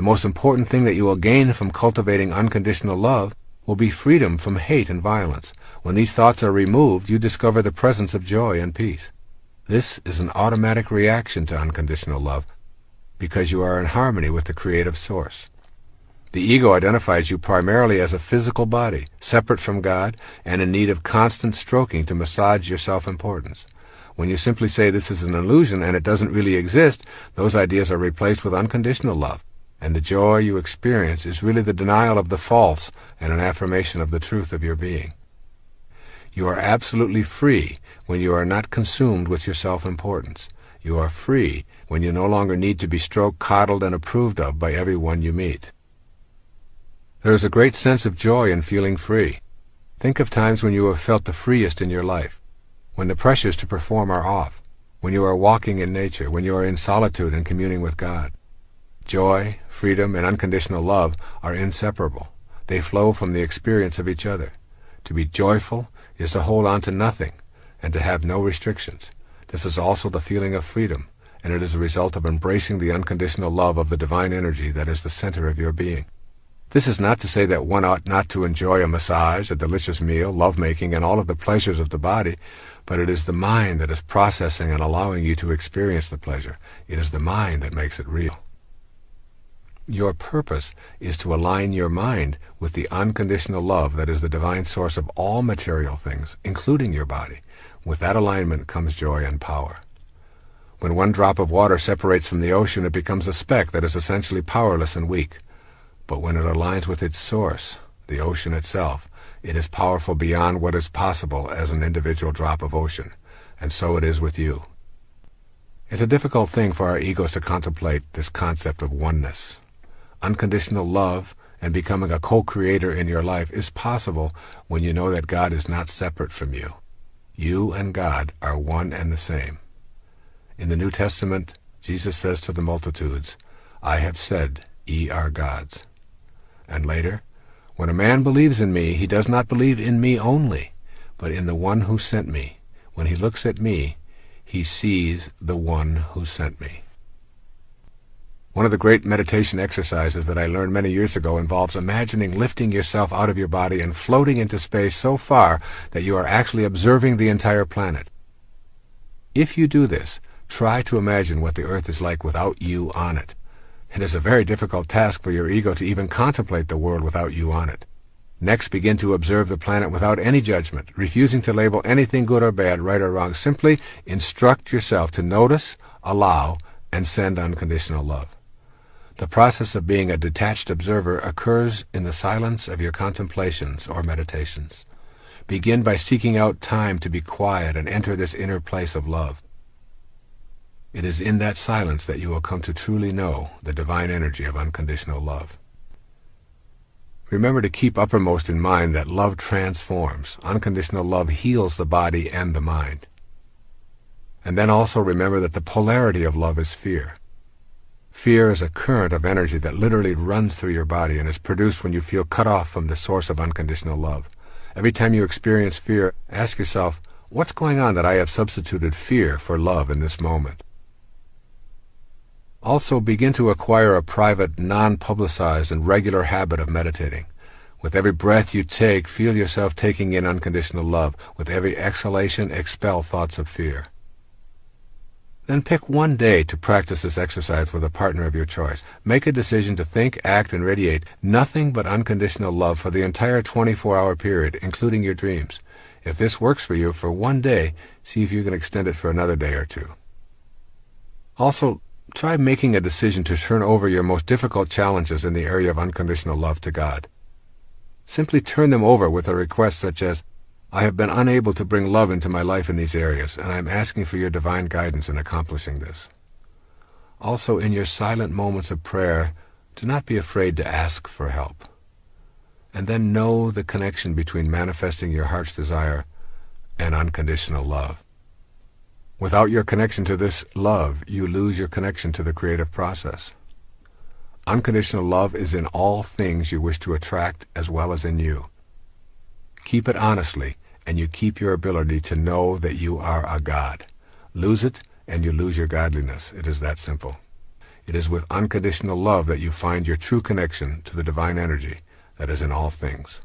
The most important thing that you will gain from cultivating unconditional love will be freedom from hate and violence. When these thoughts are removed, you discover the presence of joy and peace. This is an automatic reaction to unconditional love because you are in harmony with the creative source. The ego identifies you primarily as a physical body, separate from God, and in need of constant stroking to massage your self-importance. When you simply say this is an illusion and it doesn't really exist, those ideas are replaced with unconditional love, and the joy you experience is really the denial of the false and an affirmation of the truth of your being. You are absolutely free when you are not consumed with your self-importance. You are free when you no longer need to be stroked, coddled, and approved of by everyone you meet. There is a great sense of joy in feeling free. Think of times when you have felt the freest in your life, when the pressures to perform are off, when you are walking in nature, when you are in solitude and communing with God. Joy, freedom, and unconditional love are inseparable. They flow from the experience of each other. To be joyful is to hold on to nothing and to have no restrictions. This is also the feeling of freedom, and it is a result of embracing the unconditional love of the divine energy that is the center of your being. This is not to say that one ought not to enjoy a massage, a delicious meal, lovemaking, and all of the pleasures of the body, but it is the mind that is processing and allowing you to experience the pleasure. It is the mind that makes it real. Your purpose is to align your mind with the unconditional love that is the divine source of all material things, including your body. With that alignment comes joy and power. When one drop of water separates from the ocean, it becomes a speck that is essentially powerless and weak. But when it aligns with its source, the ocean itself, it is powerful beyond what is possible as an individual drop of ocean, and so it is with you. It's a difficult thing for our egos to contemplate this concept of oneness. Unconditional love and becoming a co-creator in your life is possible when you know that God is not separate from you. You and God are one and the same. In the New Testament, Jesus says to the multitudes, "I have said, ye are gods." And later, "When a man believes in me, he does not believe in me only, but in the one who sent me. When he looks at me, he sees the one who sent me." One of the great meditation exercises that I learned many years ago involves imagining lifting yourself out of your body and floating into space so far that you are actually observing the entire planet. If you do this, try to imagine what the Earth is like without you on it. It is a very difficult task for your ego to even contemplate the world without you on it. Next, begin to observe the planet without any judgment, refusing to label anything good or bad, right or wrong. Simply instruct yourself to notice, allow, and send unconditional love. The process of being a detached observer occurs in the silence of your contemplations or meditations. Begin by seeking out time to be quiet and enter this inner place of love. It is in that silence that you will come to truly know the divine energy of unconditional love. Remember to keep uppermost in mind that love transforms. Unconditional love heals the body and the mind. And then also remember that the polarity of love is fear. Fear is a current of energy that literally runs through your body and is produced when you feel cut off from the source of unconditional love. Every time you experience fear, ask yourself, what's going on that I have substituted fear for love in this moment? Also, begin to acquire a private, non-publicized, and regular habit of meditating. With every breath you take, feel yourself taking in unconditional love. With every exhalation, expel thoughts of fear. Then pick one day to practice this exercise with a partner of your choice. Make a decision to think, act, and radiate nothing but unconditional love for the entire 24-hour period, including your dreams. If this works for you for one day, see if you can extend it for another day or two. Also, try making a decision to turn over your most difficult challenges in the area of unconditional love to God. Simply turn them over with a request such as, I have been unable to bring love into my life in these areas, and I am asking for your divine guidance in accomplishing this. Also, in your silent moments of prayer, do not be afraid to ask for help. And then know the connection between manifesting your heart's desire and unconditional love. Without your connection to this love, you lose your connection to the creative process. Unconditional love is in all things you wish to attract as well as in you. Keep it honestly, and you keep your ability to know that you are a God. Lose it, and you lose your godliness. It is that simple. It is with unconditional love that you find your true connection to the divine energy that is in all things.